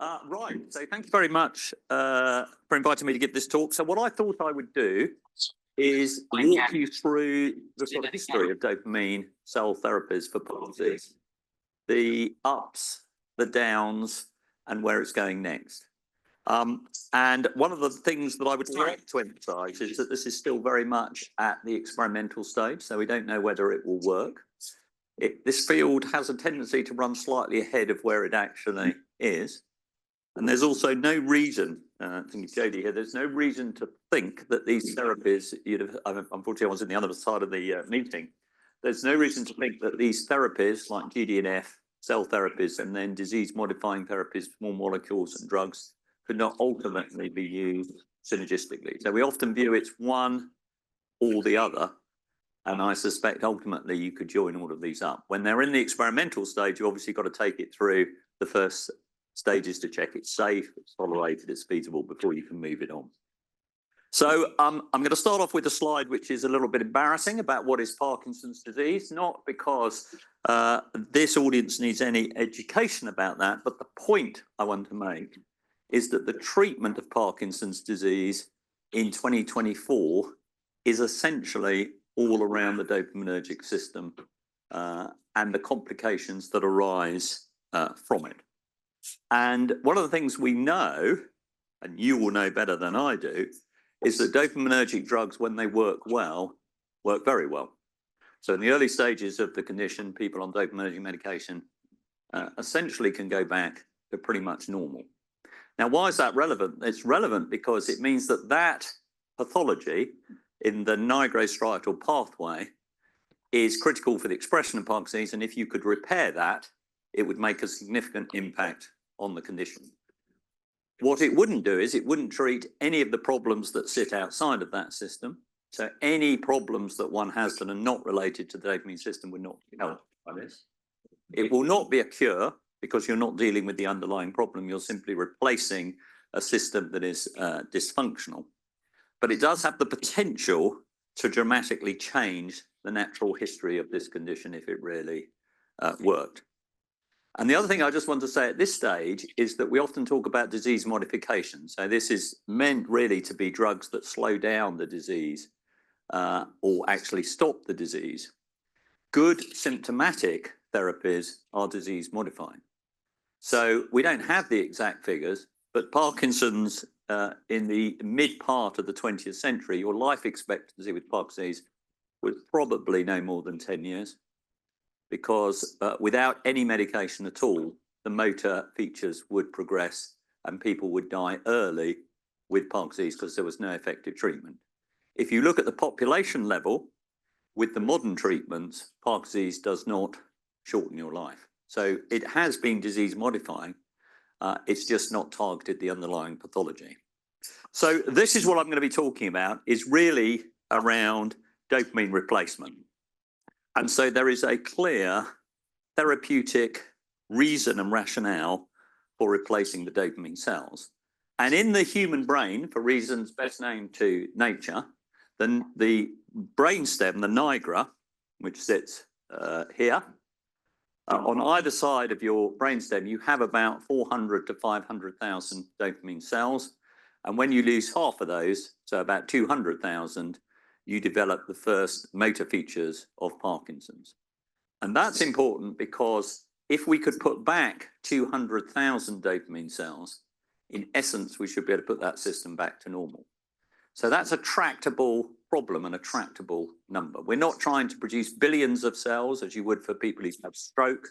Right, so thank you very much for inviting me to give this talk. So what I thought I would do is walk you through the sort of history of dopamine cell therapies for palsies, the ups, the downs, and where it's going next. And one of the things that I would like to emphasize is that this is still very much at the experimental stage, so we don't know whether it will work. This field has a tendency to run slightly ahead of where it actually is. And there's also no reason, I think it's Jodie here, there's no reason to think that these therapies, unfortunately I was on the other side of the meeting, there's no reason to think that these therapies like GDNF, cell therapies, and then disease-modifying therapies, small molecules and drugs, could not ultimately be used synergistically. So we often view it's one or the other, and I suspect ultimately you could join all of these up. When they're in the experimental stage, you obviously got to take it through the first stages to check it's safe, it's tolerated, it's feasible before you can move it on. So I'm going to start off with a slide which is a little bit embarrassing about what is Parkinson's disease, not because this audience needs any education about that, but the point I want to make is that the treatment of Parkinson's disease in 2024 is essentially all around the dopaminergic system and the complications that arise from it. And one of the things we know, and you will know better than I do, is that dopaminergic drugs, when they work well, work very well. So in the early stages of the condition, people on dopaminergic medication essentially can go back to pretty much normal. Now, why is that relevant? It's relevant because it means that that pathology in the nigrostriatal pathway is critical for the expression of Parkinson's disease, and if you could repair that, it would make a significant impact on the condition. What it wouldn't do is it wouldn't treat any of the problems that sit outside of that system. So any problems that one has that are not related to the dopamine system would not be helped by this. It will not be a cure because you're not dealing with the underlying problem. You're simply replacing a system that is dysfunctional. But it does have the potential to dramatically change the natural history of this condition if it really worked. And the other thing I just want to say at this stage is that we often talk about disease modification. So this is meant really to be drugs that slow down the disease or actually stop the disease. Good symptomatic therapies are disease modifying. So we don't have the exact figures, but Parkinson's in the mid part of the 20th century, your life expectancy with Parkinson's disease was probably no more than 10 years. Because without any medication at all, the motor features would progress and people would die early with Parkinson's disease because there was no effective treatment. If you look at the population level, with the modern treatments, Parkinson's disease does not shorten your life. So it has been disease modifying, it's just not targeted the underlying pathology. So this is what I'm going to be talking about, is really around dopamine replacement. And so there is a clear therapeutic reason and rationale for replacing the dopamine cells. And in the human brain, for reasons best known to nature, then the brainstem, the nigra, which sits here, on either side of your brainstem, you have about 400 to 500,000 dopamine cells. And when you lose half of those, so about 200,000, you develop the first motor features of Parkinson's. And that's important because if we could put back 200,000 dopamine cells, in essence, we should be able to put that system back to normal. So that's a tractable problem and a tractable number. We're not trying to produce billions of cells as you would for people who have stroke.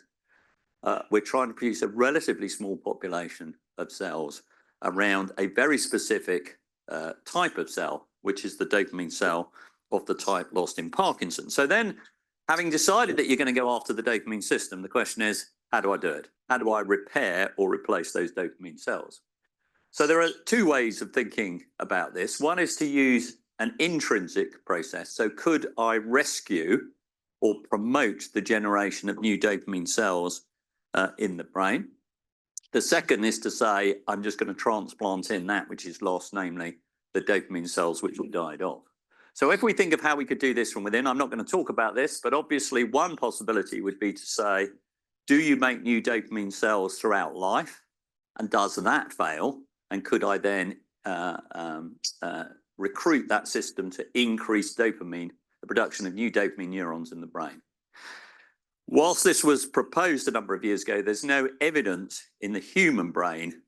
We're trying to produce a relatively small population of cells around a very specific type of cell, which is the dopamine cell of the type lost in Parkinson's. So then, having decided that you're going to go after the dopamine system, the question is, how do I do it? How do I repair or replace those dopamine cells? So there are two ways of thinking about this. One is to use an intrinsic process. So could I rescue or promote the generation of new dopamine cells in the brain? The second is to say, I'm just going to transplant in that which is lost, namely the dopamine cells which have died off. So if we think of how we could do this from within, I'm not going to talk about this, but obviously one possibility would be to say, do you make new dopamine cells throughout life? And does that fail? And could I then recruit that system to increase dopamine, the production of new dopamine neurons in the brain? Whilst this was proposed a number of years ago, there's no evidence in the human brain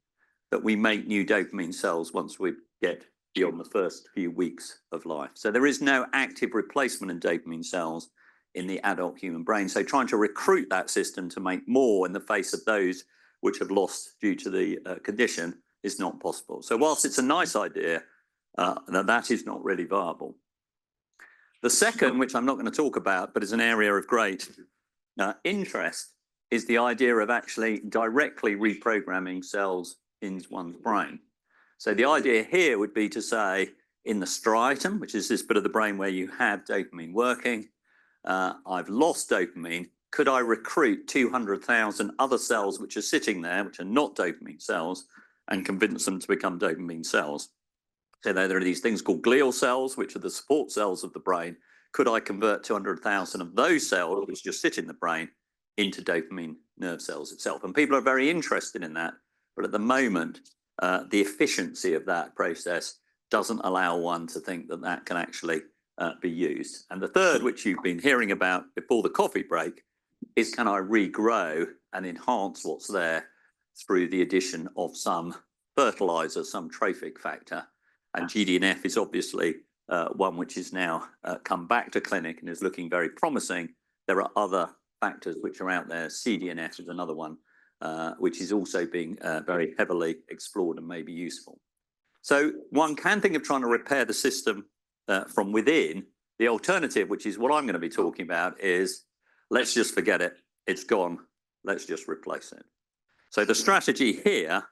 that we make new dopamine cells once we get beyond the first few weeks of life. So there is no active replacement in dopamine cells in the adult human brain. So trying to recruit that system to make more in the face of those which have lost due to the condition is not possible. So whilst it's a nice idea, that is not really viable. The second, which I'm not going to talk about, but is an area of great interest, is the idea of actually directly reprogramming cells in one's brain. So the idea here would be to say, in the striatum, which is this bit of the brain where you have dopamine working, I've lost dopamine. Could I recruit 200,000 other cells which are sitting there, which are not dopamine cells, and convince them to become dopamine cells? So there are these things called glial cells, which are the support cells of the brain. Could I convert 200,000 of those cells, which just sit in the brain, into dopamine nerve cells itself? And people are very interested in that. But at the moment, the efficiency of that process doesn't allow one to think that that can actually be used. And the third, which you've been hearing about before the coffee break, is can I regrow and enhance what's there through the addition of some fertilizer, some trophic factor. And GDNF is obviously one which is now come back to clinic and is looking very promising. There are other factors which are out there. CDNF is another one, which is also being very heavily explored and may be useful. So one can think of trying to repair the system from within. The alternative, which is what I'm going to be talking about, is let's just forget it. It's gone. Let's just replace it. So the strategy here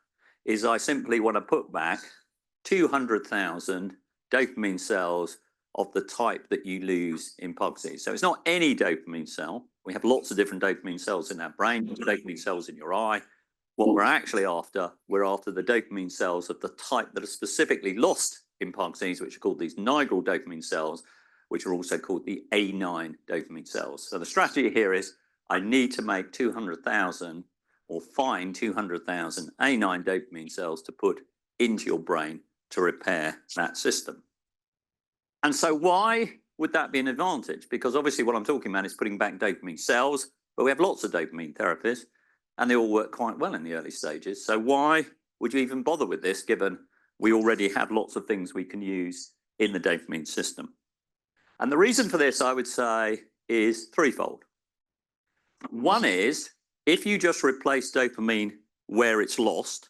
is I simply want to put back 200,000 dopamine cells of the type that you lose in pug disease. So it's not any dopamine cell. We have lots of different dopamine cells in our brain, dopamine cells in your eye. What we're actually after, we're after the dopamine cells of the type that are specifically lost in pug disease, which are called these nigral dopamine cells, which are also called the A9 dopamine cells. So the strategy here is I need to make 200,000 or find 200,000 A9 dopamine cells to put into your brain to repair that system. And so why would that be an advantage? Because obviously what I'm talking about is putting back dopamine cells, but we have lots of dopamine therapies and they all work quite well in the early stages. So why would you even bother with this, given we already have lots of things we can use in the dopamine system? And the reason for this, I would say, is threefold. One is, if you just replace dopamine where it's lost,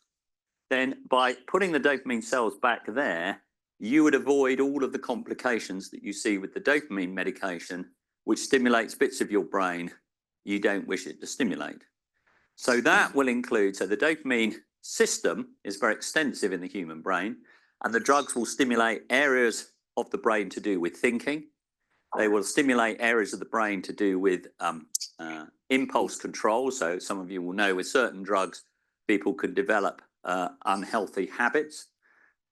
then by putting the dopamine cells back there, you would avoid all of the complications that you see with the dopamine medication, which stimulates bits of your brain you don't wish it to stimulate. So that will include, so the dopamine system is very extensive in the human brain, and the drugs will stimulate areas of the brain to do with thinking. They will stimulate areas of the brain to do with impulse control. So some of you will know with certain drugs, people can develop unhealthy habits.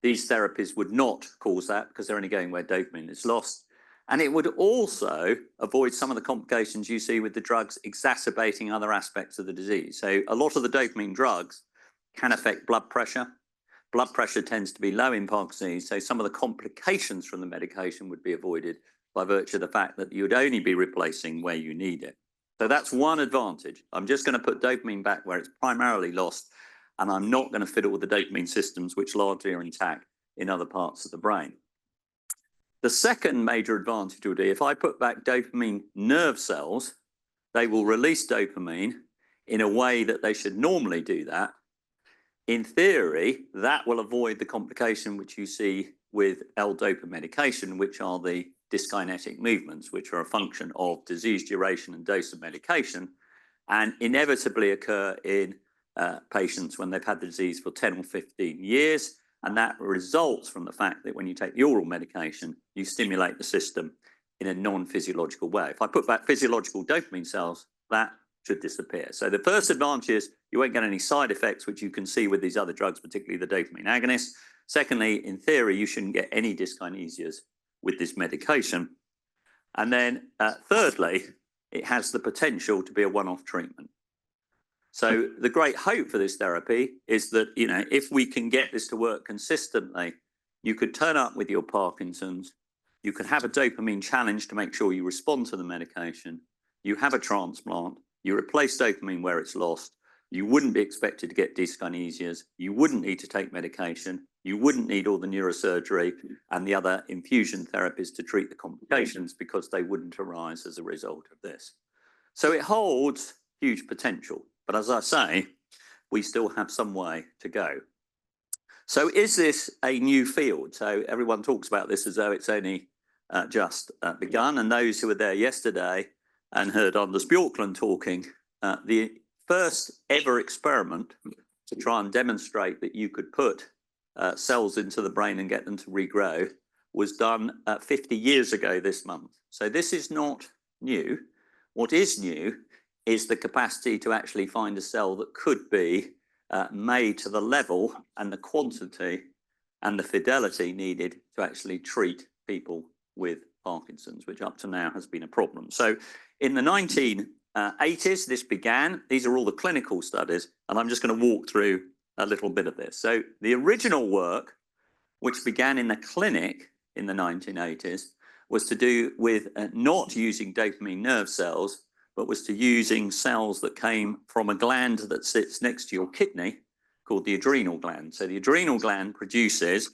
These therapies would not cause that because they're only going where dopamine is lost. And it would also avoid some of the complications you see with the drugs exacerbating other aspects of the disease. So a lot of the dopamine drugs can affect blood pressure. Blood pressure tends to be low in Parkinson's disease, so some of the complications from the medication would be avoided by virtue of the fact that you would only be replacing where you need it. So that's one advantage. I'm just going to put dopamine back where it's primarily lost, and I'm not going to fiddle with the dopamine systems which largely are intact in other parts of the brain. The second major advantage would be if I put back dopamine nerve cells, they will release dopamine in a way that they should normally do that. In theory, that will avoid the complication which you see with L-DOPA medication, which are the dyskinetic movements, which are a function of disease duration and dose of medication, and inevitably occur in patients when they've had the disease for 10 or 15 years. And that results from the fact that when you take the oral medication, you stimulate the system in a non-physiological way. If I put back physiological dopamine cells, that should disappear. So the first advantage is you won't get any side effects, which you can see with these other drugs, particularly the dopamine agonists. Secondly, in theory, you shouldn't get any dyskinesias with this medication. And then thirdly, it has the potential to be a one-off treatment. So the great hope for this therapy is that, you know, if we can get this to work consistently, you could turn up with your Parkinson's, you could have a dopamine challenge to make sure you respond to the medication, you have a transplant, you replace dopamine where it's lost, you wouldn't be expected to get dyskinesias, you wouldn't need to take medication, you wouldn't need all the neurosurgery and the other infusion therapies to treat the complications because they wouldn't arise as a result of this. So it holds huge potential. But as I say, we still have some way to go. So is this a new field? So everyone talks about this as though it's only just begun. And those who were there yesterday and heard Anders Bjorklund talking, the first ever experiment to try and demonstrate that you could put cells into the brain and get them to regrow was done 50 years ago this month. So this is not new. What is new is the capacity to actually find a cell that could be made to the level and the quantity and the fidelity needed to actually treat people with Parkinson's, which up to now has been a problem. So in the 1980s, this began. These are all the clinical studies, and I'm just going to walk through a little bit of this. So the original work, which began in the clinic in the 1980s, was to do with not using dopamine nerve cells, but was to using cells that came from a gland that sits next to your kidney called the adrenal gland. So the adrenal gland produces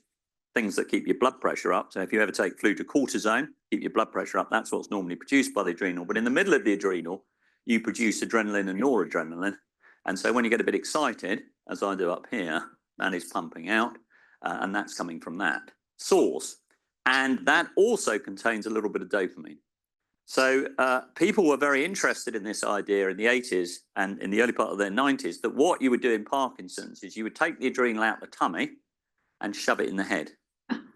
things that keep your blood pressure up. So if you ever take fludrocortisone, keep your blood pressure up, that's what's normally produced by the adrenal. But in the middle of the adrenal, you produce adrenaline and noradrenaline. And so when you get a bit excited, as I do up here, that is pumping out, and that's coming from that source. And that also contains a little bit of dopamine. So people were very interested in this idea in the 80s and in the early part of their 90s, that what you would do in Parkinson's is you would take the adrenal out the tummy and shove it in the head.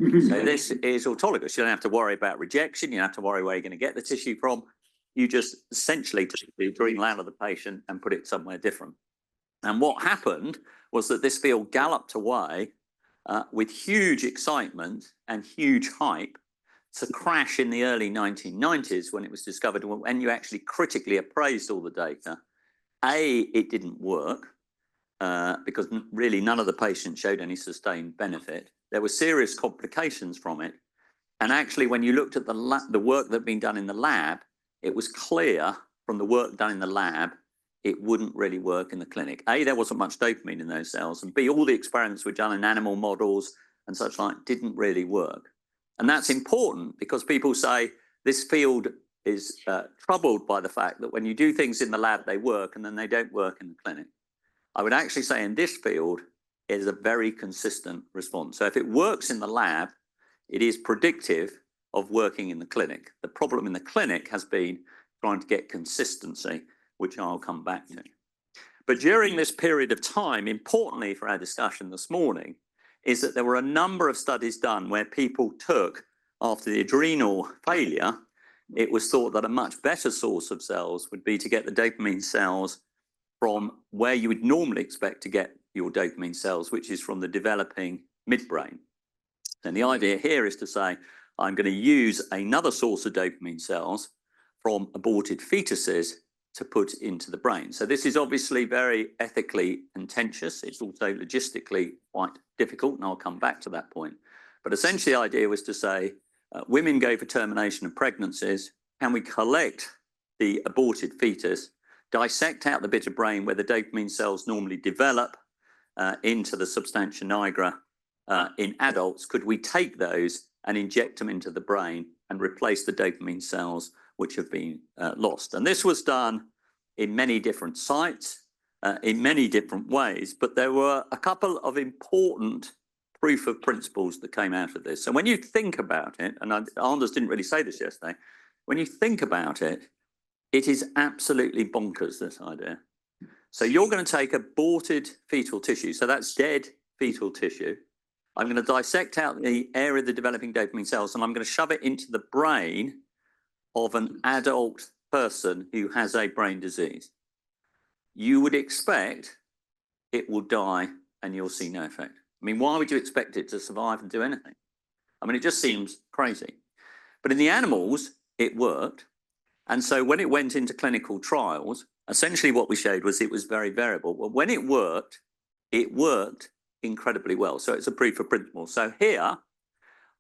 So this is autologous. You don't have to worry about rejection. You don't have to worry where you're going to get the tissue from. You just essentially take the adrenal out of the patient and put it somewhere different. And what happened was that this field galloped away with huge excitement and huge hype to crash in the early 1990s when it was discovered, when you actually critically appraised all the data. It didn't work because really none of the patients showed any sustained benefit. There were serious complications from it. And actually, when you looked at the work that had been done in the lab, it was clear from the work done in the lab, it wouldn't really work in the clinic. There wasn't much dopamine in those cells, and B, all the experiments were done in animal models and such like didn't really work. And that's important because people say this field is troubled by the fact that when you do things in the lab, they work and then they don't work in the clinic. I would actually say in this field, it is a very consistent response. So if it works in the lab, it is predictive of working in the clinic. The problem in the clinic has been trying to get consistency, which I'll come back to. But during this period of time, importantly for our discussion this morning, is that there were a number of studies done where people took, after the adrenal failure, it was thought that a much better source of cells would be to get the dopamine cells from where you would normally expect to get your dopamine cells, which is from the developing midbrain. And the idea here is to say, I'm going to use another source of dopamine cells from aborted fetuses to put into the brain. So this is obviously very ethically contentious. It's also logistically quite difficult, and I'll come back to that point. But essentially the idea was to say, women go for termination of pregnancies. Can we collect the aborted fetus, dissect out the bit of brain where the dopamine cells normally develop into the substantia nigra in adults? Could we take those and inject them into the brain and replace the dopamine cells which have been lost? And this was done in many different sites, in many different ways, but there were a couple of important proof of principles that came out of this. So when you think about it, and Anders didn't really say this yesterday, when you think about it, it is absolutely bonkers, this idea. So you're going to take aborted fetal tissue, so that's dead fetal tissue. I'm going to dissect out the area of the developing dopamine cells, and I'm going to shove it into the brain of an adult person who has a brain disease. You would expect it will die and you'll see no effect. I mean, why would you expect it to survive and do anything? I mean, it just seems crazy. But in the animals, it worked. And so when it went into clinical trials, essentially what we showed was it was very variable. Well, when it worked incredibly well. So it's a proof of principle. So here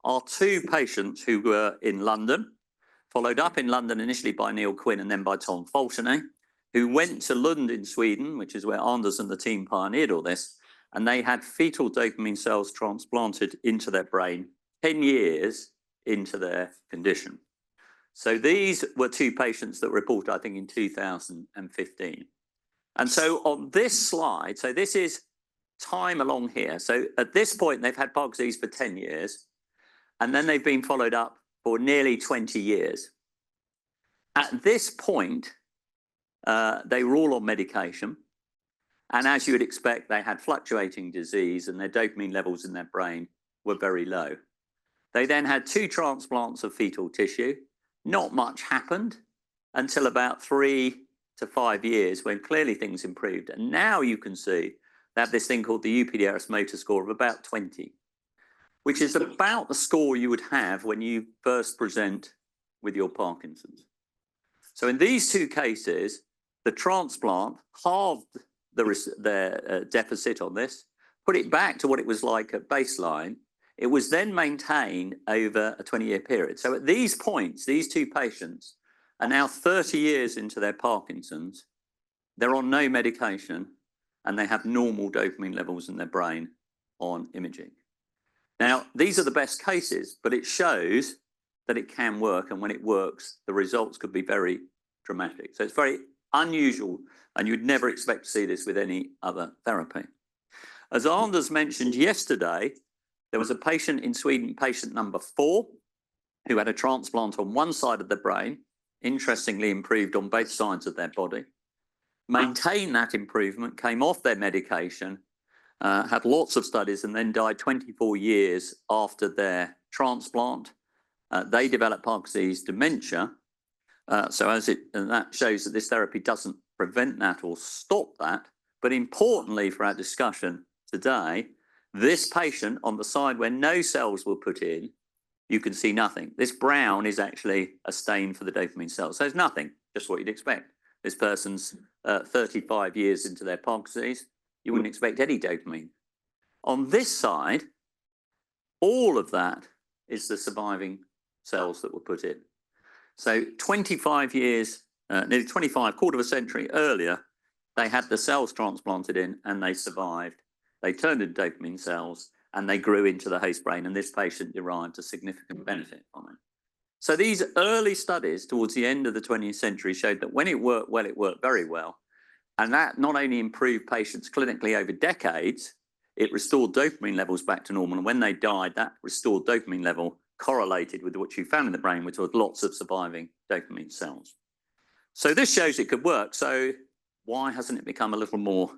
are two patients who were in London, followed up in London initially by Neil Quinn and then by Tom Fultonay, who went to Lund in Sweden, which is where Anders and the team pioneered all this, and they had fetal dopamine cells transplanted into their brain 10 years into their condition. So these were two patients that were reported, I think, in 2015. And so on this slide, so this is time along here. So at this point, they've had Parkinson's for 10 years, and then they've been followed up for nearly 20 years. At this point, they were all on medication. And as you would expect, they had fluctuating disease and their dopamine levels in their brain were very low. They then had 2 transplants of fetal tissue. Not much happened until about 3 to 5 years when clearly things improved. And now you can see they have this thing called the UPDRS motor score of about 20, which is about the score you would have when you first present with your Parkinson's. So in these 2 cases, the transplant halved their deficit on this, put it back to what it was like at baseline. It was then maintained over a 20-year period. So at these points, these 2 patients are now 30 years into their Parkinson's. They're on no medication, and they have normal dopamine levels in their brain on imaging. Now, these are the best cases, but it shows that it can work, and when it works, the results could be very dramatic. So it's very unusual, and you'd never expect to see this with any other therapy. As Anders mentioned yesterday, there was a patient in Sweden, patient number 4, who had a transplant on one side of the brain, interestingly improved on both sides of their body, maintained that improvement, came off their medication, had lots of studies, and then died 24 years after their transplant. They developed Parkinson's dementia. And that shows that this therapy doesn't prevent that or stop that. But importantly for our discussion today, this patient on the side where no cells were put in, you can see nothing. This brown is actually a stain for the dopamine cells. So there's nothing, just what you'd expect. This person's 35 years into their Parkinson's. You wouldn't expect any dopamine. On this side, all of that is the surviving cells that were put in. So 25 years, nearly 25, quarter of a century earlier, they had the cells transplanted in and they survived. They turned into dopamine cells and they grew into the host brain, and this patient derived a significant benefit from it. So these early studies towards the end of the 20th century showed that when it worked well, it worked very well. And that not only improved patients clinically over decades, it restored dopamine levels back to normal. And when they died, that restored dopamine level correlated with what you found in the brain, which was lots of surviving dopamine cells. So this shows it could work. So why hasn't it become a little more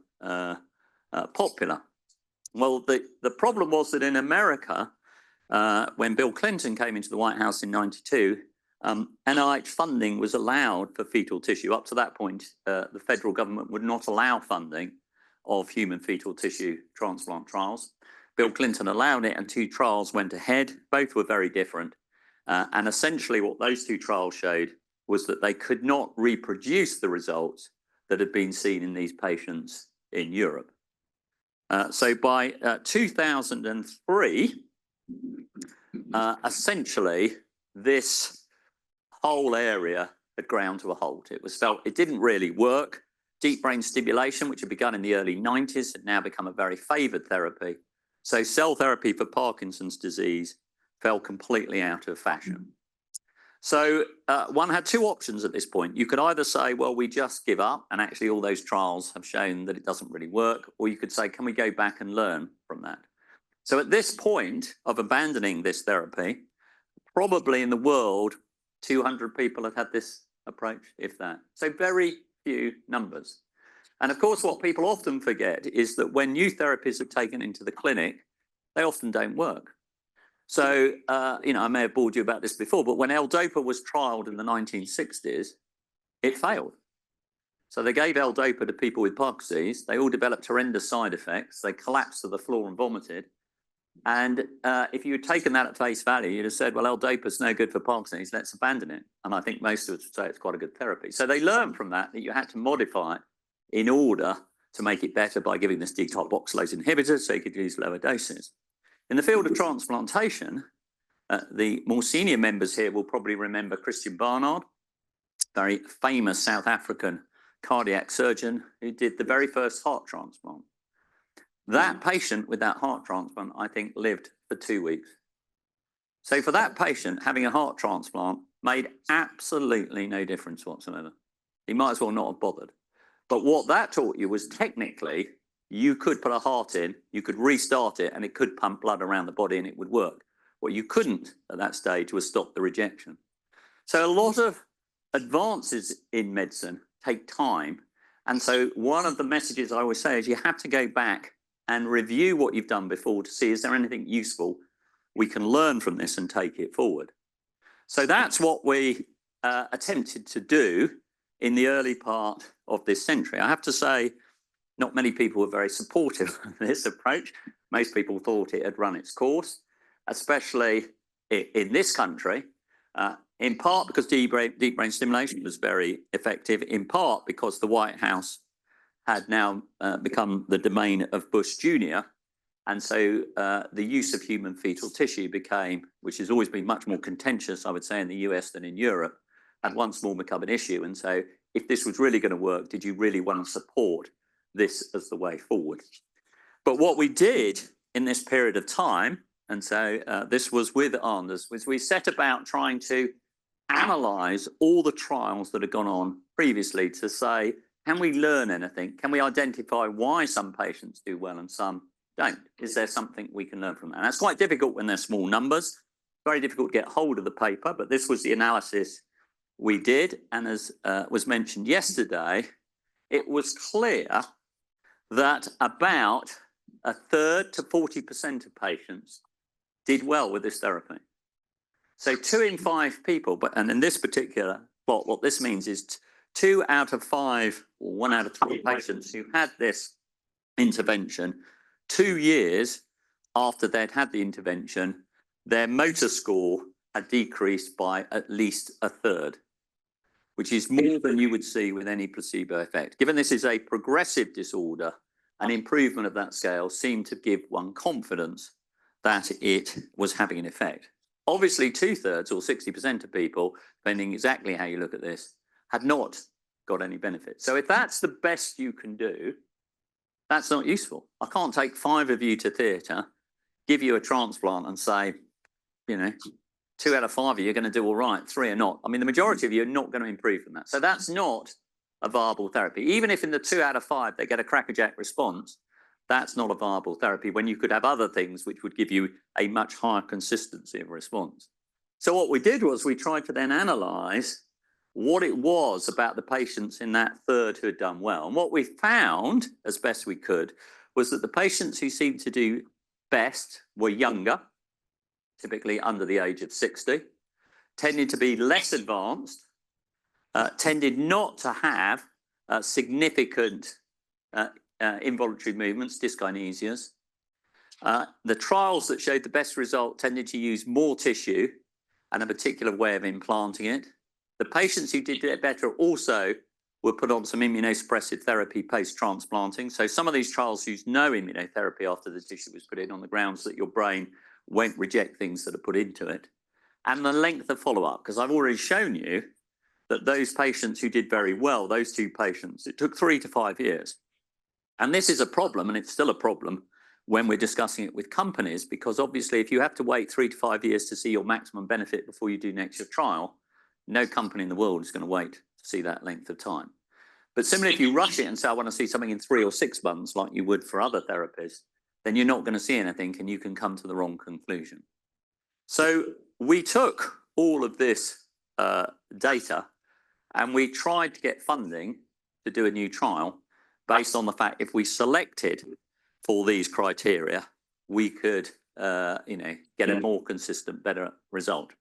popular? Well, the problem was that in America, when Bill Clinton came into the White House in '92, NIH funding was allowed for fetal tissue. Up to that point, the federal government would not allow funding of human fetal tissue transplant trials. Bill Clinton allowed it, and 2 trials went ahead. Both were very different. And essentially what those 2 trials showed was that they could not reproduce the results that had been seen in these patients in Europe. So by 2003, essentially, this whole area had ground to a halt. It was felt it didn't really work. Deep brain stimulation, which had begun in the early 90s, had now become a very favored therapy. So cell therapy for Parkinson's disease fell completely out of fashion. So one had 2 options at this point. You could either say, well, we just give up, and actually all those trials have shown that it doesn't really work, or you could say, can we go back and learn from that? So at this point of abandoning this therapy, probably in the world, 200 people have had this approach, if that. So very few numbers. And of course, what people often forget is that when new therapies are taken into the clinic, they often don't work. So, I may have bored you about this before, but when L-DOPA was trialed in the 1960s, it failed. So they gave L-DOPA to people with Parkinson's. They all developed horrendous side effects. They collapsed to the floor and vomited. And if you had taken that at face value, you'd have said, well, L-DOPA's no good for Parkinson's, let's abandon it. And I think most of us would say it's quite a good therapy. So they learned from that you had to modify it in order to make it better by giving this decarboxylase inhibitor so you could use lower doses. In the field of transplantation, the more senior members here will probably remember Christian Barnard, very famous South African cardiac surgeon who did the very first heart transplant. That patient with that heart transplant, I think, lived for 2 weeks. So for that patient, having a heart transplant made absolutely no difference whatsoever. He might as well not have bothered. But what that taught you was technically, you could put a heart in, you could restart it, and it could pump blood around the body and it would work. What you couldn't at that stage was stop the rejection. So a lot of advances in medicine take time. And so one of the messages I always say is you have to go back and review what you've done before to see, is there anything useful we can learn from this and take it forward? So that's what we attempted to do in the early part of this century. I have to say, not many people were very supportive of this approach. Most people thought it had run its course, especially in this country, in part because deep brain stimulation was very effective, in part because the White House had now become the domain of Bush Jr. And so the use of human fetal tissue became, which has always been much more contentious, I would say, in the US than in Europe, had once more become an issue. And so if this was really going to work, did you really want to support this as the way forward? But what we did in this period of time, and so this was with Anders, was we set about trying to analyze all the trials that had gone on previously to say, can we learn anything? Can we identify why some patients do well and some don't? Is there something we can learn from that? And that's quite difficult when they're small numbers. Very difficult to get hold of the paper, but this was the analysis we did. And as was mentioned yesterday, it was clear that about a third to 40% of patients did well with this therapy. So 2 in 5 people, and in this particular plot, what this means is 2 out of 5 or 1 out of 3 patients who had this intervention, 2 years after they'd had the intervention, their motor score had decreased by at least a third, which is more than you would see with any placebo effect. Given this is a progressive disorder, an improvement of that scale seemed to give one confidence that it was having an effect. Obviously, 2/3 or 60% of people, depending exactly how you look at this, had not got any benefit. So if that's the best you can do, that's not useful. I can't take 5 of you to theatre, give you a transplant and say, you know, 2 out of 5 of you are going to do all right, 3 are not. I mean, the majority of you are not going to improve from that. So that's not a viable therapy. Even if in the 2 out of 5 they get a crackerjack response, that's not a viable therapy when you could have other things which would give you a much higher consistency of response. So what we did was we tried to then analyse what it was about the patients in that third who had done well. And what we found, as best we could, was that the patients who seemed to do best were younger, typically under the age of 60, tended to be less advanced, tended not to have significant involuntary movements, dyskinesias. The trials that showed the best result tended to use more tissue and a particular way of implanting it. The patients who did it better also were put on some immunosuppressive therapy post-transplanting. So some of these trials used no immunotherapy after the tissue was put in on the grounds that your brain won't reject things that are put into it. And the length of follow-up, because I've already shown you that those patients who did very well, those 2 patients, it took 3 to 5 years. And this is a problem, and it's still a problem when we're discussing it with companies, because obviously if you have to wait 3 to 5 years to see your maximum benefit before you do next year's trial, no company in the world is going to wait to see that length of time. But similarly, if you rush it and say, I want to see something in 3 or 6 months, like you would for other therapies, then you're not going to see anything and you can come to the wrong conclusion. So we took all of this data and we tried to get funding to do a new trial based on the fact if we selected for these criteria, we could get a more consistent, better result.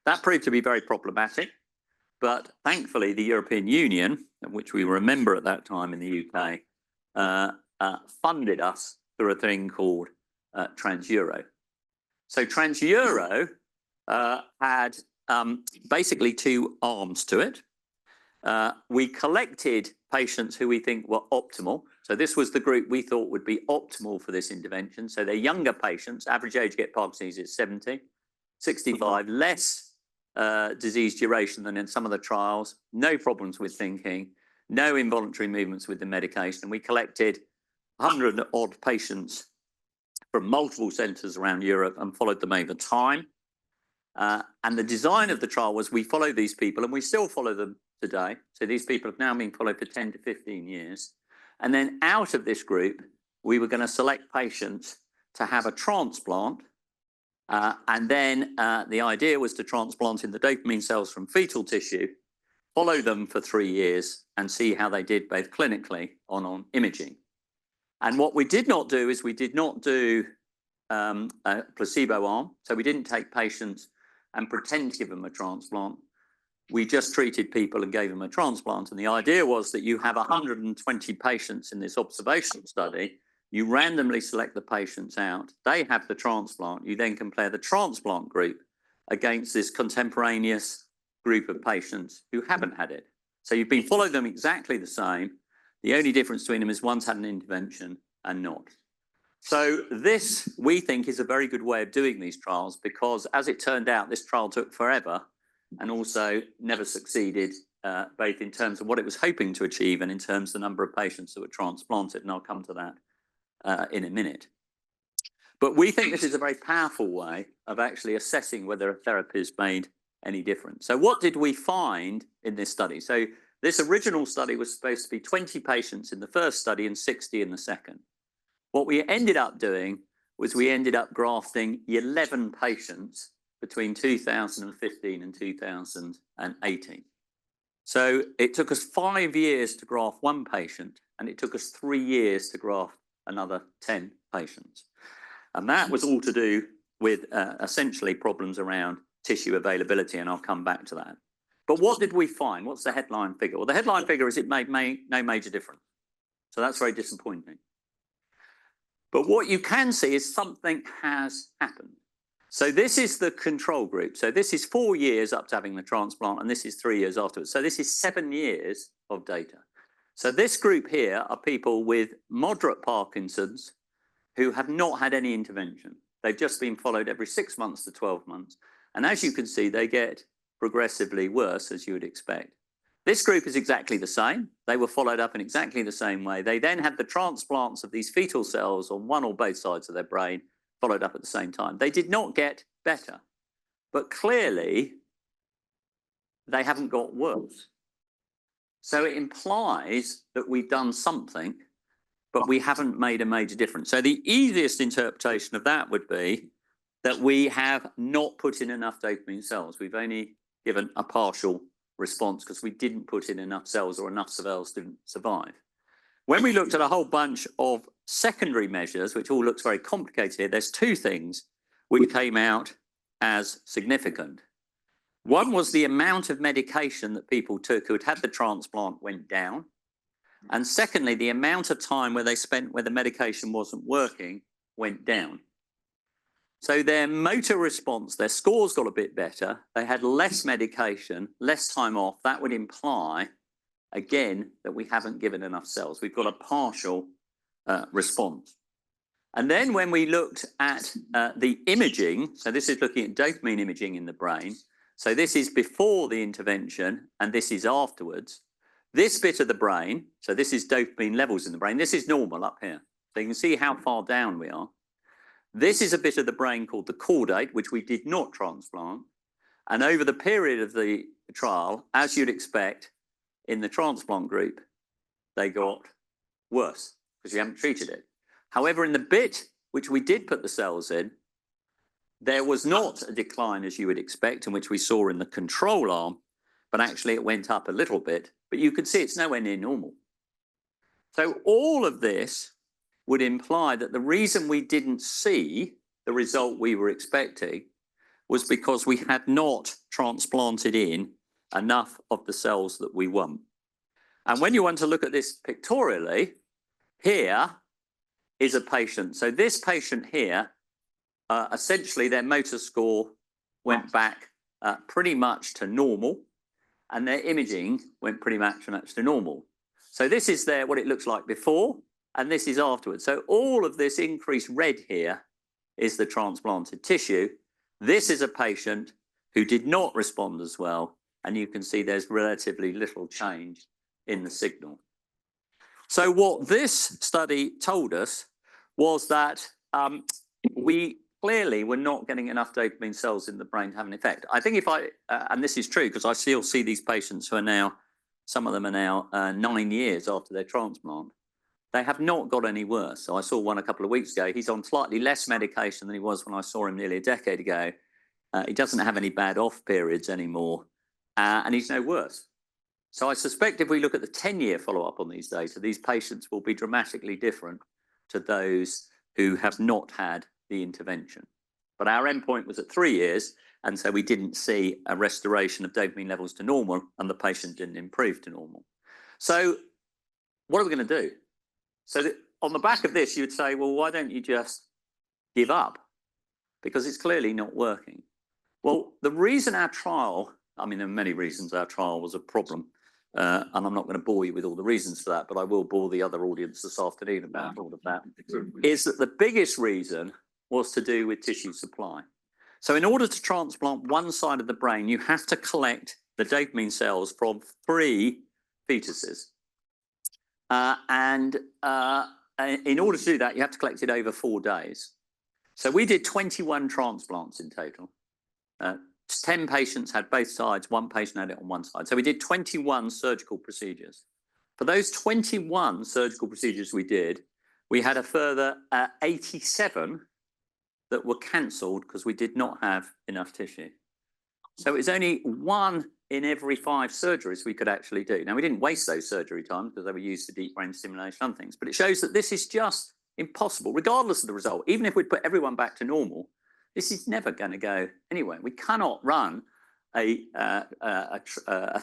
That proved to be very problematic, but thankfully the European Union, which we remember at that time in the UK, funded us through a thing called TransEuro. So TransEuro had basically two arms to it. We collected patients who we think were optimal. So this was the group we thought would be optimal for this intervention. So they're younger patients. Average age to get Parkinson's is 70, 65, less disease duration than in some of the trials, no problems with thinking, no involuntary movements with the medication. We collected 100 odd patients from multiple centres around Europe and followed them over time. And the design of the trial was we follow these people, and we still follow them today. So these people have now been followed for 10 to 15 years. And then out of this group, we were going to select patients to have a transplant. And then the idea was to transplant in the dopamine cells from fetal tissue, follow them for 3 years and see how they did both clinically and on imaging. And what we did not do is we did not do a placebo arm. So we didn't take patients and pretend to give them a transplant. We just treated people and gave them a transplant. And the idea was that you have 120 patients in this observational study. You randomly select the patients out. They have the transplant. You then compare the transplant group against this contemporaneous group of patients who haven't had it. So you've been following them exactly the same. The only difference between them is one's had an intervention and not. So this, we think, is a very good way of doing these trials because, as it turned out, this trial took forever and also never succeeded, both in terms of what it was hoping to achieve and in terms of the number of patients that were transplanted. And I'll come to that in a minute. But we think this is a very powerful way of actually assessing whether a therapy has made any difference. So what did we find in this study? So this original study was supposed to be 20 patients in the first study and 60 in the second. What we ended up doing was we ended up grafting 11 patients between 2015 and 2018. So it took us 5 years to graft one patient, and it took us 3 years to graft another 10 patients. And that was all to do with essentially problems around tissue availability, and I'll come back to that. But what did we find? What's the headline figure? Well, the headline figure is it made no major difference. So that's very disappointing. But what you can see is something has happened. So this is the control group. So this is 4 years up to having the transplant, and this is 3 years afterwards. So this is 7 years of data. So this group here are people with moderate Parkinson's who have not had any intervention. They've just been followed every 6 months to 12 months. And as you can see, they get progressively worse, as you would expect. This group is exactly the same. They were followed up in exactly the same way. They then had the transplants of these fetal cells on one or both sides of their brain, followed up at the same time. They did not get better, but clearly they haven't got worse. So it implies that we've done something, but we haven't made a major difference. So the easiest interpretation of that would be that we have not put in enough dopamine cells. We've only given a partial response because we didn't put in enough cells, or enough cells didn't survive. When we looked at a whole bunch of secondary measures, which all looks very complicated here, there's two things which came out as significant. One was the amount of medication that people took who had had the transplant went down. And secondly, the amount of time where they spent where the medication wasn't working went down. So their motor response, their scores got a bit better. They had less medication, less time off. That would imply, again, that we haven't given enough cells. We've got a partial response. And then when we looked at the imaging, so this is looking at dopamine imaging in the brain. So this is before the intervention and this is afterwards. This bit of the brain, so this is dopamine levels in the brain. This is normal up here. So you can see how far down we are. This is a bit of the brain called the caudate, which we did not transplant. And over the period of the trial, as you'd expect, in the transplant group, they got worse because we haven't treated it. However, in the bit which we did put the cells in, there was not a decline as you would expect, and which we saw in the control arm, but actually it went up a little bit. But you can see it's nowhere near normal. So all of this would imply that the reason we didn't see the result we were expecting was because we had not transplanted in enough of the cells that we want. And when you want to look at this pictorially, here is a patient. So this patient here essentially their motor score went back pretty much to normal, and their imaging went pretty much to normal. So this is what it looks like before, and this is afterwards. So all of this increased red here is the transplanted tissue. This is a patient who did not respond as well, and you can see there's relatively little change in the signal. So what this study told us was that we clearly were not getting enough dopamine cells in the brain to have an effect. I think and this is true because I still see these patients who are now, some of them are now 9 years after their transplant. They have not got any worse. So I saw one a couple of weeks ago. He's on slightly less medication than he was when I saw him nearly a decade ago. He doesn't have any bad off periods anymore, and he's no worse. So I suspect if we look at the 10-year follow-up on these data, these patients will be dramatically different to those who have not had the intervention. But our endpoint was at 3 years, and so we didn't see a restoration of dopamine levels to normal, and the patient didn't improve to normal. So what are we going to do? So on the back of this, you would say, well, why don't you just give up? Because it's clearly not working. Well, the reason our trial, I mean, there are many reasons our trial was a problem, and I'm not going to bore you with all the reasons for that, but I will bore the other audience this afternoon about all of that, is that the biggest reason was to do with tissue supply. So in order to transplant one side of the brain, you have to collect the dopamine cells from 3 fetuses. And in order to do that, you have to collect it over 4 days. So we did 21 transplants in total. 10 patients had both sides, 1 patient had it on one side. So we did 21 surgical procedures. For those 21 surgical procedures we did, we had a further 87 that were cancelled because we did not have enough tissue. So it's only 1 in every 5 surgeries we could actually do. Now, we didn't waste those surgery times because they were used for deep brain stimulation and things, but it shows that this is just impossible, regardless of the result. Even if we put everyone back to normal, this is never going to go anywhere. We cannot run a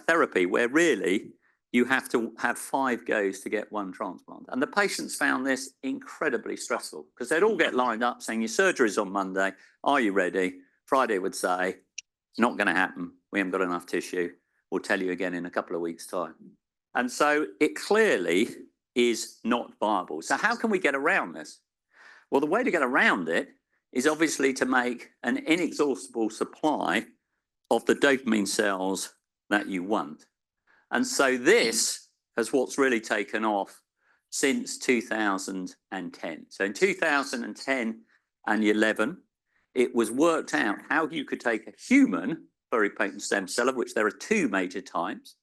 therapy where really you have to have 5 goes to get 1 transplant. And the patients found this incredibly stressful because they'd all get lined up saying, your surgery's on Monday. Are you ready? Friday would say, not going to happen. We haven't got enough tissue. We'll tell you again in a couple of weeks' time. And so it clearly is not viable. So how can we get around this? Well, the way to get around it is obviously to make an inexhaustible supply of the dopamine cells that you want. And so this is what's really taken off since 2010. So in 2010 and 11, it was worked out how you could take a human pluripotent stem cell, of which there are 2 major types.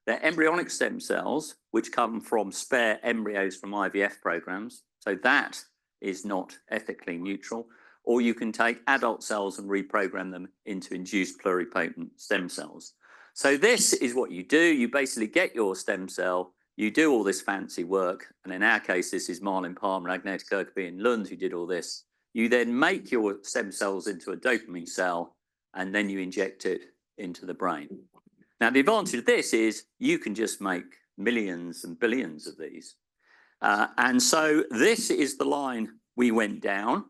They're embryonic stem cells, which come from spare embryos from IVF programs. So that is not ethically neutral. Or you can take adult cells and reprogram them into induced pluripotent stem cells. So this is what you do. You basically get your stem cell, you do all this fancy work, and in our case, this is Marlin Palmer, Agneta Kirkby in Lund who did all this. You then make your stem cells into a dopamine cell, and then you inject it into the brain. Now, the advantage of this is you can just make millions and billions of these. And so this is the line we went down.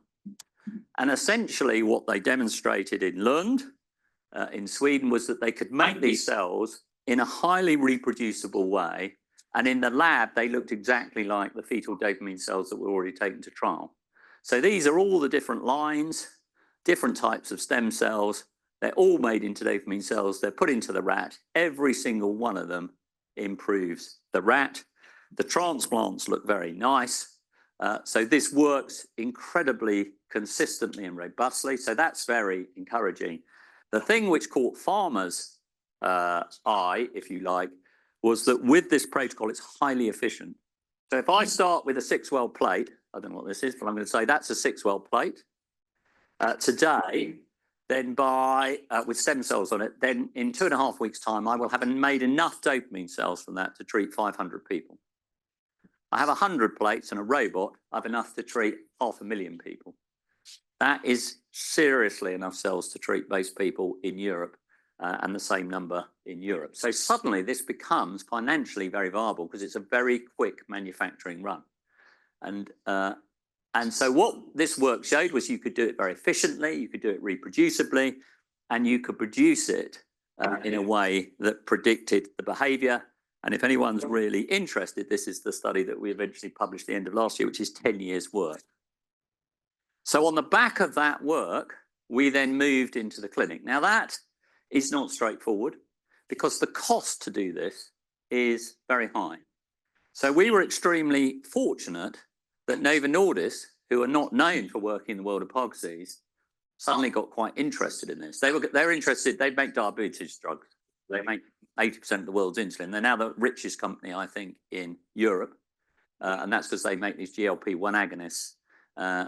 And essentially what they demonstrated in Lund, in Sweden, was that they could make these cells in a highly reproducible way. And in the lab, they looked exactly like the fetal dopamine cells that were already taken to trial. So these are all the different lines, different types of stem cells. They're all made into dopamine cells. They're put into the rat. Every single one of them improves the rat. The transplants look very nice. So this works incredibly consistently and robustly. So that's very encouraging. The thing which caught pharma's eye, if you like, was that with this protocol, it's highly efficient. So if I start with a 6-well plate, I don't know what this is, but I'm going to say that's a 6-well plate today, then with stem cells on it, then in 2.5 weeks' time, I will have made enough dopamine cells from that to treat 500 people. I have 100 plates and a robot, I have enough to treat 500,000 people. That is seriously enough cells to treat most people in Europe, and the same number in Europe. So suddenly this becomes financially very viable because it's a very quick manufacturing run. And And so what this work showed was you could do it very efficiently, you could do it reproducibly, and you could produce it in a way that predicted the behavior. And if anyone's really interested, this is the study that we eventually published at the end of last year, which is 10 years' work. So on the back of that work, we then moved into the clinic. Now that is not straightforward because the cost to do this is very high. So we were extremely fortunate that Novo Nordisk, who are not known for working in the world of Parkinson's disease, suddenly got quite interested in this. They're interested, they make diabetes drugs. They make 80% of the world's insulin. They're now the richest company, I think, in Europe. And that's because they make these GLP-1 agonists.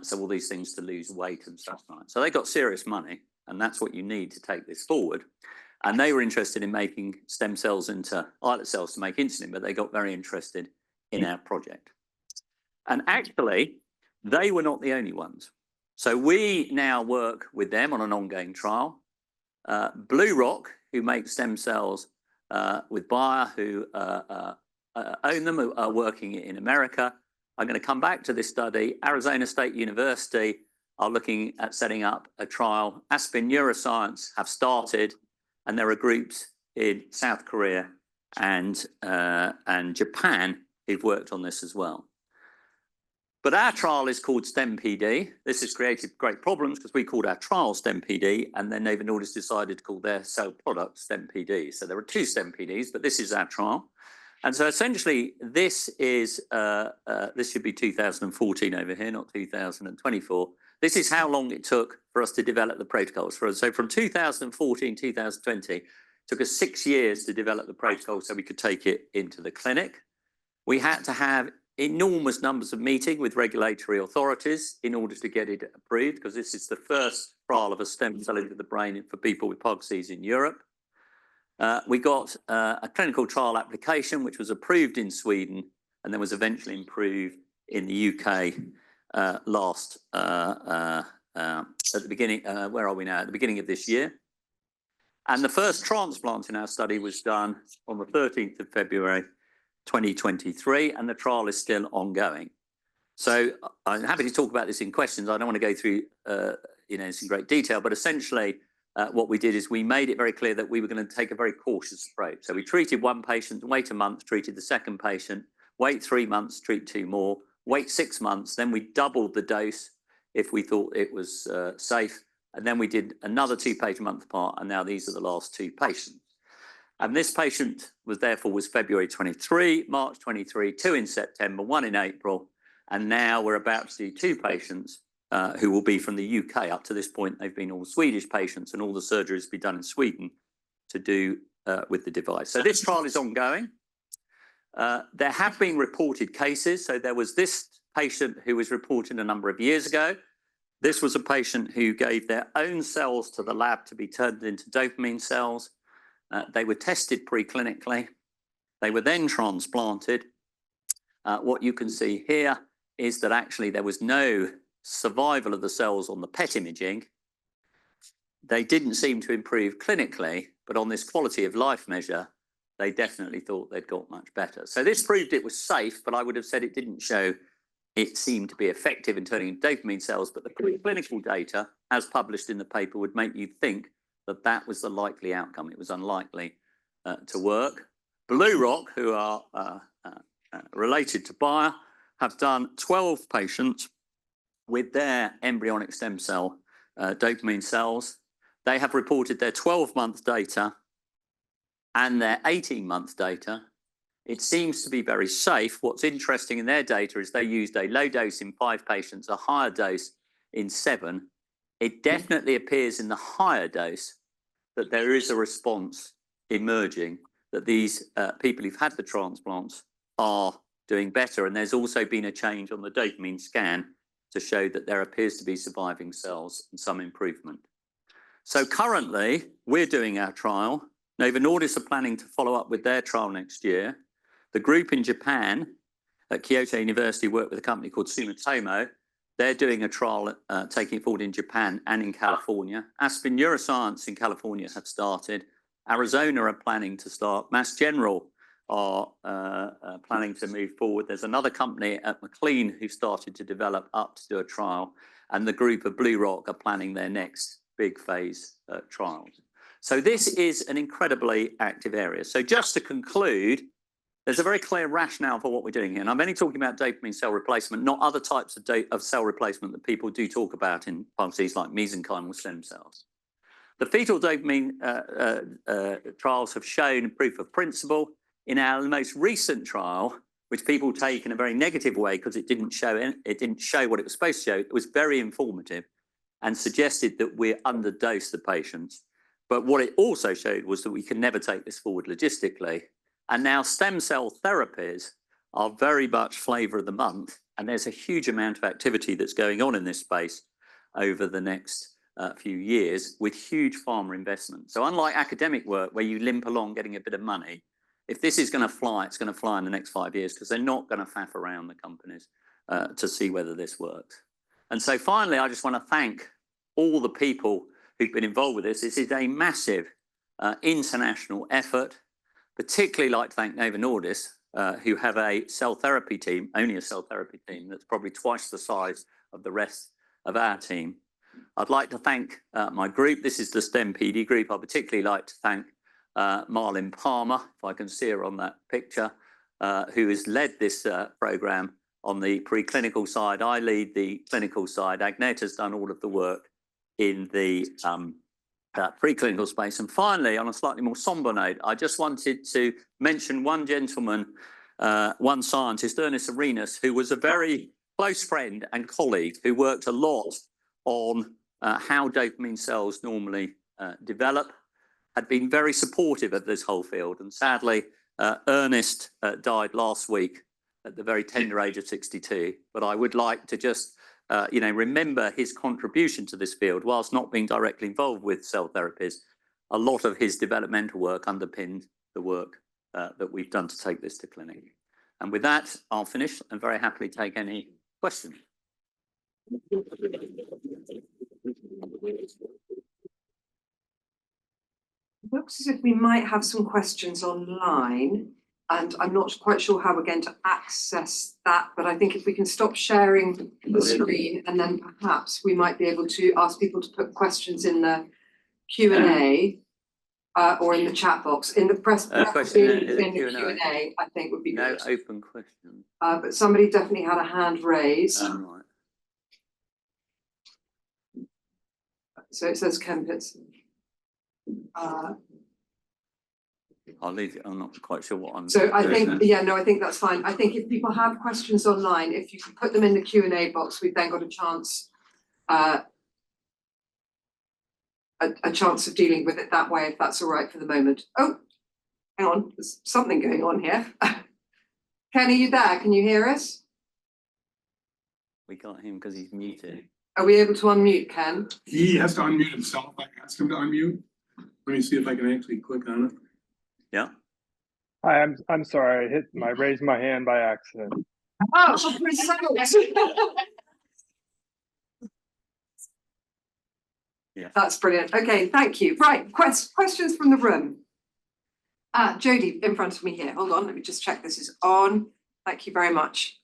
So all these things to lose weight and stuff like that. So they got serious money, and that's what you need to take this forward. And they were interested in making stem cells into islet cells to make insulin, but they got very interested in our project. And actually, they were not the only ones. So we now work with them on an ongoing trial. Blue Rock, who makes stem cells with Bayer, who own them, are working in America. I'm going to come back to this study. Arizona State University are looking at setting up a trial. Aspen Neuroscience have started, and there are groups in South Korea and Japan who've worked on this as well. But our trial is called STEM-PD. This has created great problems because we called our trial STEM-PD, and then Novo Nordisk decided to call their cell product STEM-PD. So there are two STEM-PDs, but this is our trial. And so essentially, this is this should be 2014 over here, not 2024. This is how long it took for us to develop the protocols. So from 2014, 2020, it took us 6 years to develop the protocol so we could take it into the clinic. We had to have enormous numbers of meetings with regulatory authorities in order to get it approved, because this is the first trial of a stem cell into the brain for people with Parkinson's disease in Europe. We got a clinical trial application, which was approved in Sweden and then was eventually improved in the UK at the beginning, where are we now? At the beginning of this year. And the first transplant in our study was done on the 13th of February, 2023, and the trial is still ongoing. So I'm happy to talk about this in questions. I don't want to go through this in great detail, but essentially what we did is we made it very clear that we were going to take a very cautious approach. So we treated one patient, wait a month, treated the second patient, wait 3 months, treat 2 more, wait 6 months, then we doubled the dose if we thought it was safe, and then we did another 2 patient month apart, and now these are the last 2 patients. And this patient was February 23, March 23, 2 in September, 1 in April, and now we're about to do 2 patients who will be from the UK. Up to this point, they've been all Swedish patients, and all the surgeries will be done in Sweden to do with the device. So this trial is ongoing. There have been reported cases. So there was this patient who was reported a number of years ago. This was a patient who gave their own cells to the lab to be turned into dopamine cells. They were tested preclinically. They were then transplanted. What you can see here is that actually there was no survival of the cells on the PET imaging. They didn't seem to improve clinically, but on this quality of life measure, they definitely thought they'd got much better. So this proved it was safe, but I would have said it didn't show it seemed to be effective in turning into dopamine cells. But the preclinical data, as published in the paper, would make you think that that was the likely outcome. It was unlikely to work. Blue Rock, who are related to Bayer, have done 12 patients with their embryonic stem cell dopamine cells. They have reported their 12-month data and their 18-month data. It seems to be very safe. What's interesting in their data is they used a low dose in 5 patients, a higher dose in 7. It definitely appears in the higher dose that there is a response emerging, that these people who've had the transplants are doing better. And there's also been a change on the dopamine scan to show that there appears to be surviving cells and some improvement. So currently, we're doing our trial. Novo Nordisk are planning to follow up with their trial next year. The group in Japan at Kyoto University work with a company called Sumitomo. They're doing a trial taking it forward in Japan and in California. Aspen Neuroscience in California have started. Arizona are planning to start. Mass General are planning to move forward. There's another company at McLean who started to develop up to do a trial, and the group of Blue Rock are planning their next big phase trials. So this is an incredibly active area. So just to conclude, there's a very clear rationale for what we're doing here. And I'm only talking about dopamine cell replacement, not other types of cell replacement that people do talk about in Parkinson's, like mesenchymal stem cells. The fetal dopamine trials have shown proof of principle. In our most recent trial, which people take in a very negative way because it didn't show what it was supposed to show, it was very informative and suggested that we're underdosed the patients. But what it also showed was that we can never take this forward logistically. And now stem cell therapies are very much flavour of the month. And there's a huge amount of activity that's going on in this space over the next few years with huge pharma investment. So unlike academic work where you limp along getting a bit of money, if this is going to fly, it's going to fly in the next 5 years because they're not going to faff around the companies to see whether this works. And so finally, I just want to thank all the people who've been involved with this. This is a massive international effort. Particularly like to thank Novo Nordisk, who have a cell therapy team, only a cell therapy team, that's probably twice the size of the rest of our team. I'd like to thank my group. This is the STEM PD group. I'd particularly like to thank Marlin Palmer, if I can see her on that picture, who has led this programme on the preclinical side. I lead the clinical side. Agneta's done all of the work in the preclinical space. And finally, on a slightly more somber note, I just wanted to mention one gentleman, one scientist, Ernest Arenas, who was a very close friend and colleague who worked a lot on how dopamine cells normally develop, had been very supportive of this whole field. And sadly, Ernest died last week at the very tender age of 62. But I would like to just remember his contribution to this field. Whilst not being directly involved with cell therapies, a lot of his developmental work underpinned the work that we've done to take this to clinic. And with that, I'll finish and very happily take any questions. It looks as if we might have some questions online, and I'm not quite sure how we're going to access that, but I think if we can stop sharing the screen, and then perhaps we might be able to ask people to put questions in the Q&A or in the chat box. In the press in the Q&A, I think would be good. No open questions. But somebody definitely had a hand raised. Right. So it says Ken Pitson. I'll leave it. I'm not quite sure what I'm. So I think, I think that's fine. I think if people have questions online, if you can put them in the Q&A box, we've then got a chance, a chance of dealing with it that way, if that's all right for the moment. Oh, hang on, there's something going on here. Ken, are you there? Can you hear us? We can't hear him because he's muted. Are we able to unmute Ken? He has to unmute himself. I asked him to unmute. Let me see if I can actually click on it. Yeah. Hi, I'm sorry. I raised my hand by accident. Oh, yeah. That's brilliant. Okay, thank you. Right, questions from the room. Jodie, in front of me here. Hold on, let me just check this is on. Thank you very much.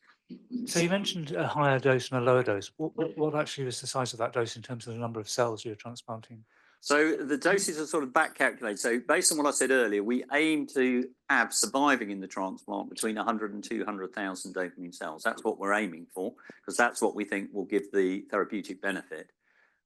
So you mentioned a higher dose and a lower dose. What actually was the size of that dose in terms of the number of cells you're transplanting? So the doses are sort of back calculated. So based on what I said earlier, we aim to have surviving in the transplant between 100 and 200,000 dopamine cells. That's what we're aiming for, because that's what we think will give the therapeutic benefit.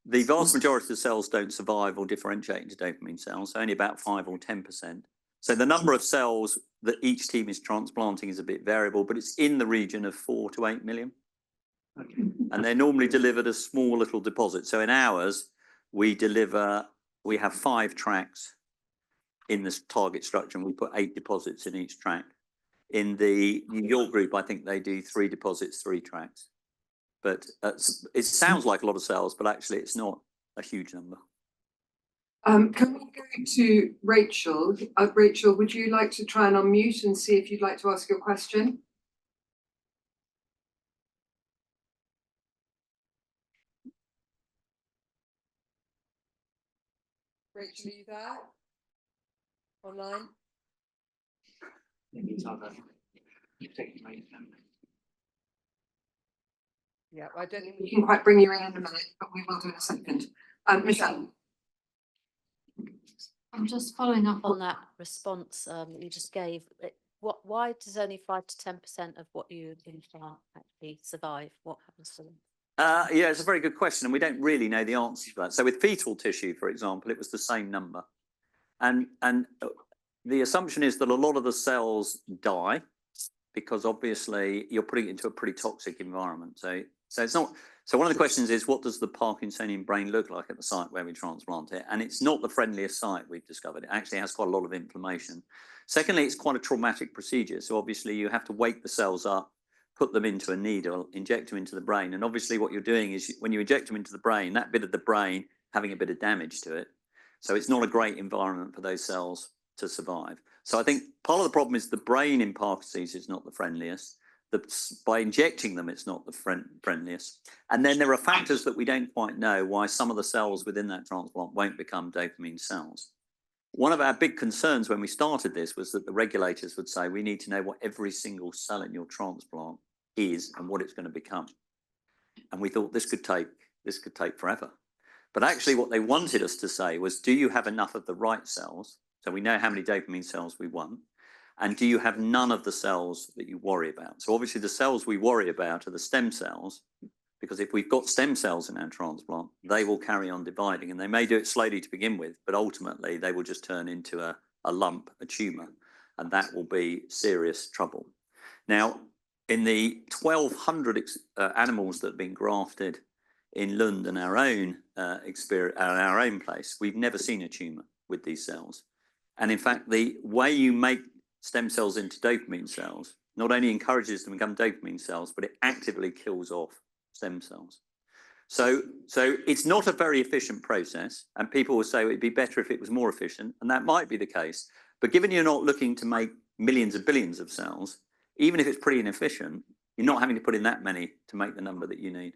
The vast majority of the cells don't survive or differentiate into dopamine cells, only about 5 or 10%. So the number of cells that each team is transplanting is a bit variable, but it's in the region of 4 to 8 million. And they're normally delivered as small little deposits. So in ours, we have 5 tracks in this target structure, and we put 8 deposits in each track. In the New York group, I think they do 3 deposits, 3 tracks. But it sounds like a lot of cells, but actually it's not a huge number. Can we go to Rachel? Rachel, would you like to try and unmute and see if you'd like to ask your question? Rachel, are you there? Online? Yeah, I don't think we can quite bring you in a minute, but we will do in a second. Michelle. I'm just following up on that response you just gave. Why does only 5 to 10% of what you implant actually survive? What happens to them? Yeah, it's a very good question, and we don't really know the answer to that. So with fetal tissue, for example, it was the same number. And the assumption is that a lot of the cells die because obviously you're putting it into a pretty toxic environment. So it's not. So one of the questions is, what does the Parkinsonian brain look like at the site where we transplant it? And it's not the friendliest site we've discovered. It actually has quite a lot of inflammation. Secondly, it's quite a traumatic procedure. So obviously you have to wake the cells up, put them into a needle, inject them into the brain. And obviously what you're doing is when you inject them into the brain, that bit of the brain having a bit of damage to it. So it's not a great environment for those cells to survive. So I think part of the problem is the brain in Parkinson's is not the friendliest. By injecting them, it's not the friendliest. And then there are factors that we don't quite know why some of the cells within that transplant won't become dopamine cells. One of our big concerns when we started this was that the regulators would say, we need to know what every single cell in your transplant is and what it's going to become. And we thought this could take forever. But actually what they wanted us to say was, do you have enough of the right cells? So we know how many dopamine cells we want. And do you have none of the cells that you worry about? So obviously the cells we worry about are the stem cells, because if we've got stem cells in our transplant, they will carry on dividing, and they may do it slowly to begin with, but ultimately they will just turn into a lump, a tumor, and that will be serious trouble. Now, in the 1,200 animals that have been grafted in Lund and our own experience, our own place, we've never seen a tumor with these cells. And in fact, the way you make stem cells into dopamine cells not only encourages them to become dopamine cells, but it actively kills off stem cells. So it's not a very efficient process, and people will say it'd be better if it was more efficient, and that might be the case. But given you're not looking to make millions of billions of cells, even if it's pretty inefficient, you're not having to put in that many to make the number that you need.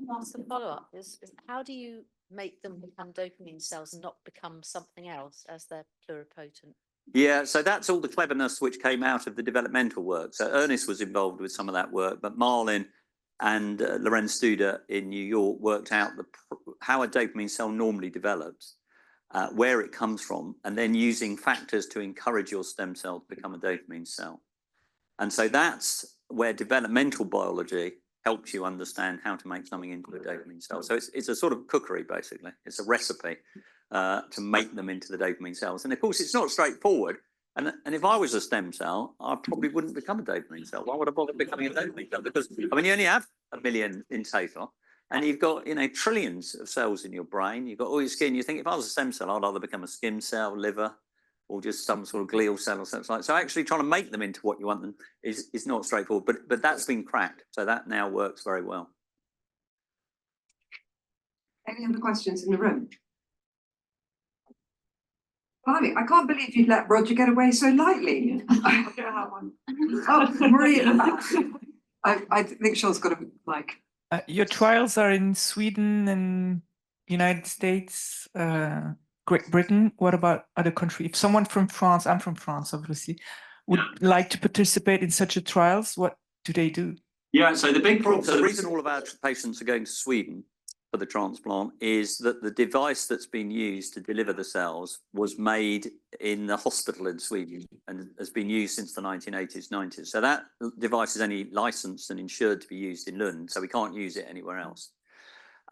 That's the follow-up is how do you make them become dopamine cells and not become something else as they're pluripotent? Yeah, so that's all the cleverness which came out of the developmental work. So Ernest was involved with some of that work, but Marlin and Lorenz Studer in New York worked out how a dopamine cell normally develops, where it comes from, and then using factors to encourage your stem cell to become a dopamine cell. And so that's where developmental biology helps you understand how to make something into a dopamine cell. So it's a sort of cookery, basically. It's a recipe to make them into the dopamine cells. And of course, it's not straightforward. And if I was a stem cell, I probably wouldn't become a dopamine cell. Why would I bother becoming a dopamine cell? Because, I mean, you only have 1 million in total. And you've got, trillions of cells in your brain. You've got all your skin. You think if I was a stem cell, I'd either become a skin cell, liver, or just some sort of glial cell or something like that. So actually trying to make them into what you want them is not straightforward. But that's been cracked. So that now works very well. Any other questions in the room? Blimey, I can't believe you'd let Roger get away so lightly. Oh, Maria in the back. I think Sean's got a mic. Your trials are in Sweden and United States, Great Britain. What about other countries? If someone from France, I'm from France, obviously, would like to participate in such a trials, what do they do? Yeah, so the big problem, so the reason all of our patients are going to Sweden for the transplant is that the device that's been used to deliver the cells was made in the hospital in Sweden and has been used since the 1980s, 90s. So that device is only licensed and insured to be used in Lund, so we can't use it anywhere else.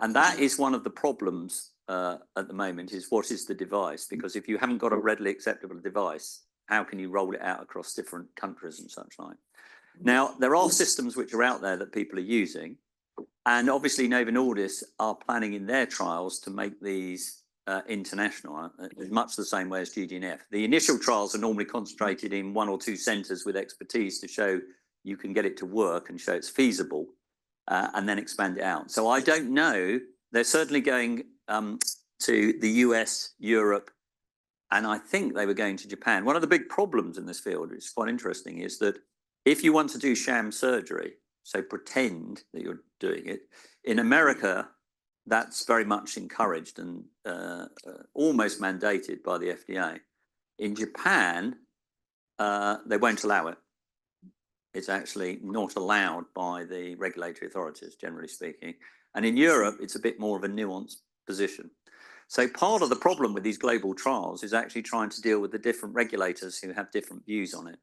And that is one of the problems at the moment, is what is the device? Because if you haven't got a readily acceptable device, how can you roll it out across different countries and such like? Now, there are systems which are out there that people are using. And obviously, Novo Nordisk are planning in their trials to make these international, much the same way as GDNF. The initial trials are normally concentrated in 1 or 2 centres with expertise to show you can get it to work and show it's feasible, and then expand it out. So I don't know. They're certainly going to the US, Europe, and I think they were going to Japan. One of the big problems in this field, which is quite interesting, is that if you want to do sham surgery, so pretend that you're doing it, in America, that's very much encouraged and almost mandated by the FDA. In Japan, they won't allow it. It's actually not allowed by the regulatory authorities, generally speaking. And in Europe, it's a bit more of a nuanced position. So part of the problem with these global trials is actually trying to deal with the different regulators who have different views on it.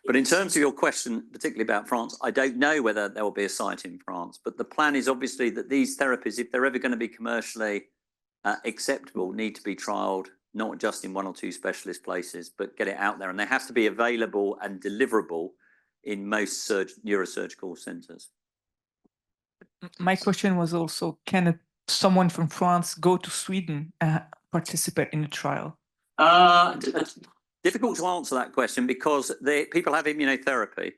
But in terms of your question, particularly about France, I don't know whether there will be a site in France, but the plan is obviously that these therapies, if they're ever going to be commercially acceptable, need to be trialled, not just in 1 or 2 specialist places, but get it out there. And they have to be available and deliverable in most neurosurgical centres. My question was also, can someone from France go to Sweden and participate in the trial? Difficult to answer that question because people have immunotherapy,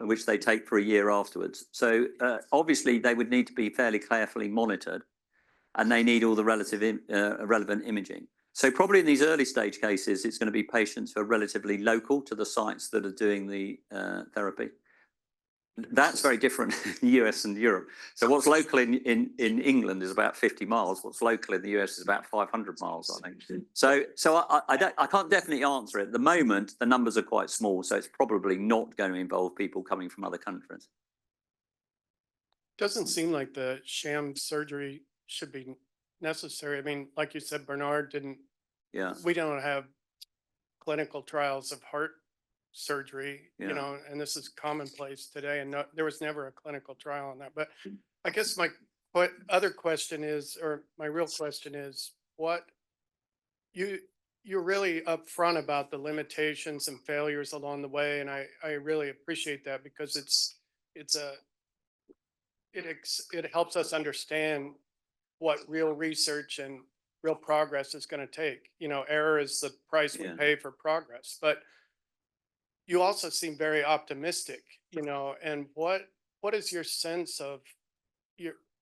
which they take for a year afterwards. So obviously they would need to be fairly carefully monitored, and they need all the relevant imaging. So probably in these early stage cases, it's going to be patients who are relatively local to the sites that are doing the therapy. That's very different in the US and Europe. So what's local in England is about 50 miles. What's local in the US is about 500 miles, I think. So I can't definitely answer it. At the moment, the numbers are quite small, so it's probably not going to involve people coming from other countries. Doesn't seem like the sham surgery should be necessary. I mean, like you said, Bernard didn't. Yeah. We don't have clinical trials of heart surgery, you know, and this is commonplace today, and there was never a clinical trial on that. But I guess my other question is, or my real question is, what you're really upfront about the limitations and failures along the way, and I really appreciate that, because it helps us understand what real research and real progress is going to take. You know, error is the price we pay for progress. But you also seem very optimistic, you know, and what is your sense of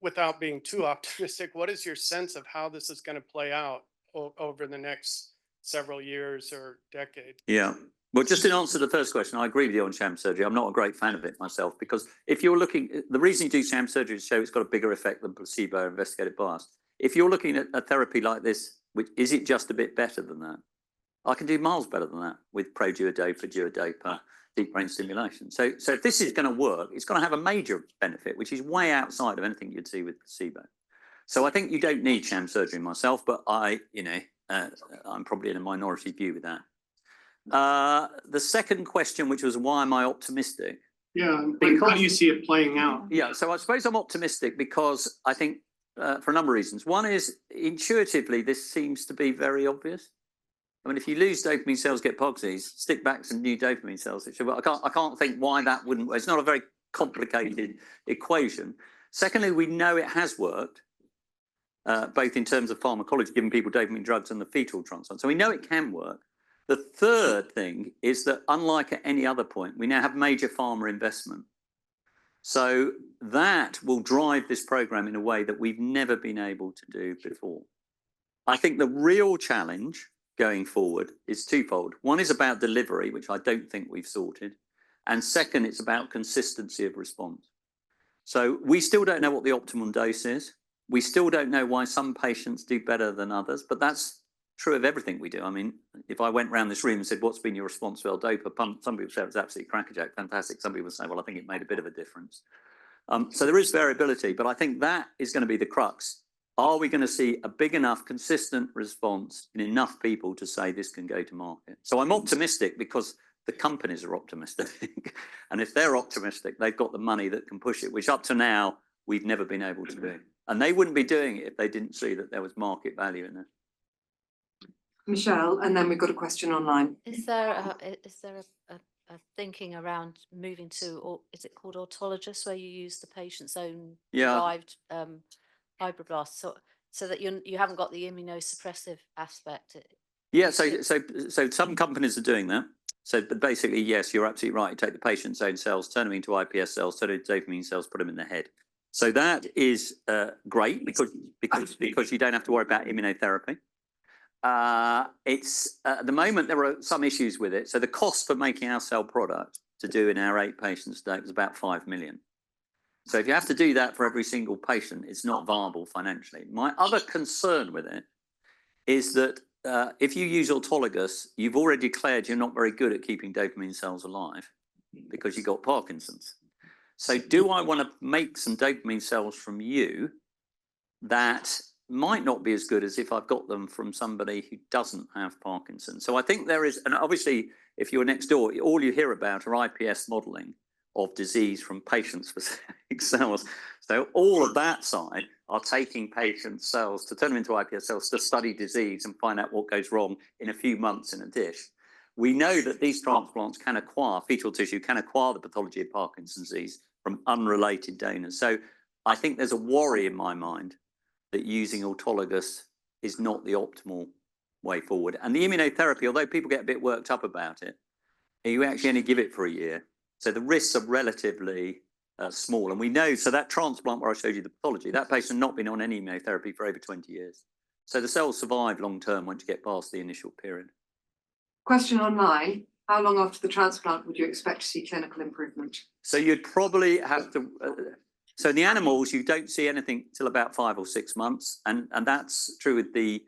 without being too optimistic, what is your sense of how this is going to play out over the next several years or decade? Yeah. Well, just in answer to the first question, I agree with you on sham surgery. I'm not a great fan of it myself, because if you're looking, the reason you do sham surgery is to show it's got a bigger effect than placebo or investigative bias. If you're looking at a therapy like this, is it just a bit better than that? I can do miles better than that with duodopa, deep brain stimulation. So if this is going to work, it's going to have a major benefit, which is way outside of anything you'd see with placebo. So I think you don't need sham surgery myself, but I'm probably in a minority view with that. The second question, which was why am I optimistic? Yeah, how do you see it playing out? Yeah, so I suppose I'm optimistic because I think for a number of reasons. One is intuitively, this seems to be very obvious. I mean, if you lose dopamine cells, get POGSs, stick back some new dopamine cells. I can't think why that wouldn't work. It's not a very complicated equation. Secondly, we know it has worked, both in terms of pharmacology, giving people dopamine drugs and the fetal transplant. So we know it can work. The third thing is that unlike at any other point, we now have major pharma investment. So that will drive this program in a way that we've never been able to do before. I think the real challenge going forward is twofold. One is about delivery, which I don't think we've sorted. And second, it's about consistency of response. So we still don't know what the optimum dose is. We still don't know why some patients do better than others, but that's true of everything we do. I mean, if I went around this room and said, what's been your response to L-DOPA pump? Some people say it was absolutely crackerjack, fantastic. Some people say, well, I think it made a bit of a difference. So there is variability, but I think that is going to be the crux. Are we going to see a big enough, consistent response in enough people to say this can go to market? So I'm optimistic because the companies are optimistic. And if they're optimistic, they've got the money that can push it, which up to now, we've never been able to do. And they wouldn't be doing it if they didn't see that there was market value in it. Michelle, and then we've got a question online. Is there a thinking around moving to, or is it called autologous, where you use the patient's own derived fibroblasts, so that you haven't got the immunosuppressive aspect? Yeah, so some companies are doing that. So basically, yes, you're absolutely right. You take the patient's own cells, turn them into iPS cells, turn them into dopamine cells, put them in the head. So that is great because you don't have to worry about immunotherapy. It's at the moment there are some issues with it. So the cost for making our cell product to do in our 8 patients today is about 5 million. So if you have to do that for every single patient, it's not viable financially. My other concern with it is that if you use autologous, you've already declared you're not very good at keeping dopamine cells alive because you got Parkinson's. So do I want to make some dopamine cells from you that might not be as good as if I've got them from somebody who doesn't have Parkinson's? So I think there is, and obviously if you're next door, all you hear about are IPS modeling of disease from patient-specific cells. So all of that side are taking patient cells to turn them into iPS cells to study disease and find out what goes wrong in a few months in a dish. We know that these transplants can acquire, fetal tissue can acquire the pathology of Parkinson's disease from unrelated donors. So I think there's a worry in my mind that using autologous is not the optimal way forward. And the immunotherapy, although people get a bit worked up about it, you actually only give it for a year. So the risks are relatively small. And we know, so that transplant where I showed you the pathology, that patient had not been on any immunotherapy for over 20 years. So the cells survive long term once you get past the initial period. Question online, how long after the transplant would you expect to see clinical improvement? So you'd probably have to, so in the animals, you don't see anything till about 5 or 6 months. And that's true with the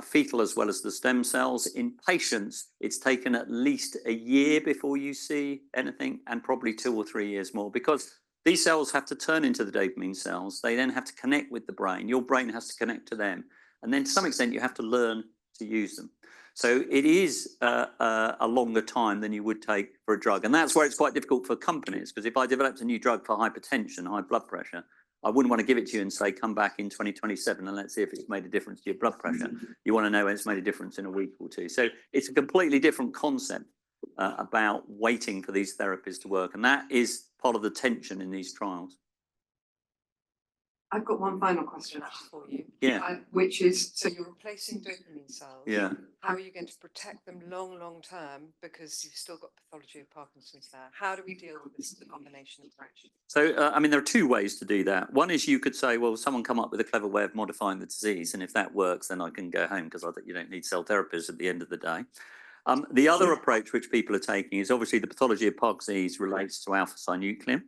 fetal as well as the stem cells. In patients, it's taken at least a year before you see anything, and probably 2 or 3 years more, because these cells have to turn into the dopamine cells. They then have to connect with the brain. Your brain has to connect to them. And then to some extent, you have to learn to use them. So it is a longer time than you would take for a drug. And that's where it's quite difficult for companies, because if I developed a new drug for hypertension, high blood pressure, I wouldn't want to give it to you and say, come back in 2027 and let's see if it's made a difference to your blood pressure. You want to know when it's made a difference in a week or two. So it's a completely different concept about waiting for these therapies to work. And that is part of the tension in these trials. I've got one final question actually for you. Yeah. Which is, so you're replacing dopamine cells. Yeah. How are you going to protect them long term? Because you've still got pathology of Parkinson's there. How do we deal with this combination approach? So, I mean, there are 2 ways to do that. One is you could say, well, someone come up with a clever way of modifying the disease. And if that works, then I can go home because I think you don't need cell therapies at the end of the day. The other approach which people are taking is obviously the pathology of Parkinson's disease relates to alpha-synuclein.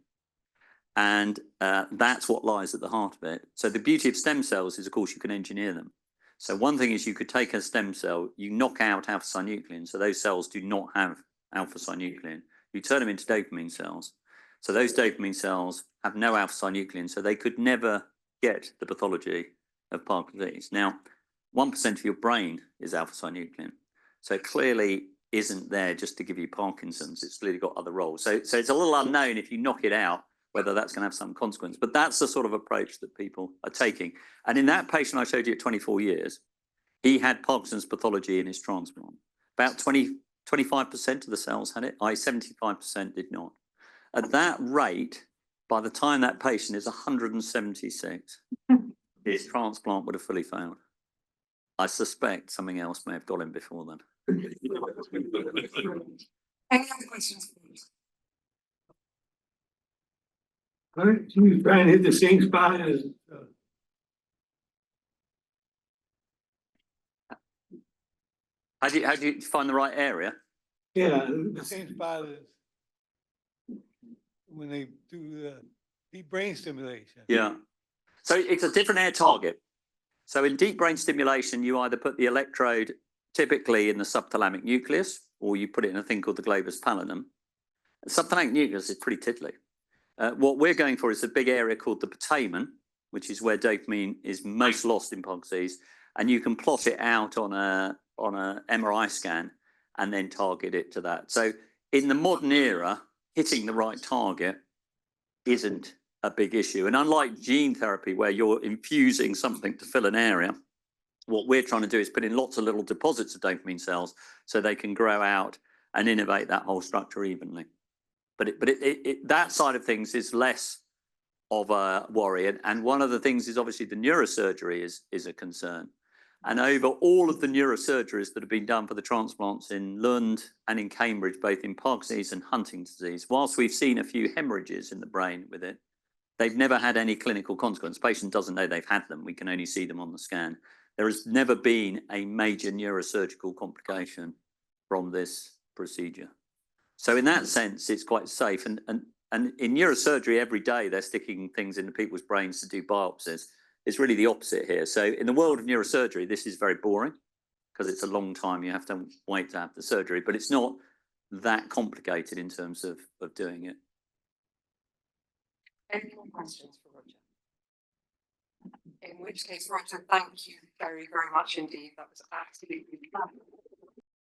And that's what lies at the heart of it. So the beauty of stem cells is, of course, you can engineer them. So one thing is you could take a stem cell, you knock out alpha-synuclein. So those cells do not have alpha-synuclein. You turn them into dopamine cells. So those dopamine cells have no alpha-synuclein. So they could never get the pathology of Parkinson's disease. Now, 1% of your brain is alpha-synuclein. So it clearly isn't there just to give you Parkinson's. It's clearly got other roles. So it's a little unknown if you knock it out, whether that's going to have some consequence. But that's the sort of approach that people are taking. And in that patient I showed you at 24 years, he had Parkinson's pathology in his transplant. About 25% of the cells had it, 75% did not. At that rate, by the time that patient is 176, his transplant would have fully failed. I suspect something else may have got him before then. Any other questions? You try and hit the same spot as How do you find the right area? the same spot as when they do the deep brain stimulation. Yeah. So it's a different air target. So in deep brain stimulation, you either put the electrode typically in the subthalamic nucleus, or you put it in a thing called the globus pallidum. The subthalamic nucleus is pretty tiddly. What we're going for is a big area called the putamen, which is where dopamine is most lost in Parkinson's disease, and you can plot it out on a MRI scan and then target it to that. So in the modern era, hitting the right target isn't a big issue. And unlike gene therapy, where you're infusing something to fill an area, what we're trying to do is put in lots of little deposits of dopamine cells so they can grow out and innervate that whole structure evenly. But that side of things is less of a worry. And one of the things is obviously the neurosurgery is a concern. And over all of the neurosurgeries that have been done for the transplants in Lund and in Cambridge, both in Parkinson's disease and Huntington's disease, whilst we've seen a few hemorrhages in the brain with it, they've never had any clinical consequence. The patient doesn't know they've had them. We can only see them on the scan. There has never been a major neurosurgical complication from this procedure. So in that sense, it's quite safe. And in neurosurgery, every day they're sticking things into people's brains to do biopsies. It's really the opposite here. So in the world of neurosurgery, this is very boring because it's a long time. You have to wait to have the surgery, but it's not that complicated in terms of doing it. Any more questions for Roger? In which case, Roger, thank you very, very much indeed. That was absolutely fabulous.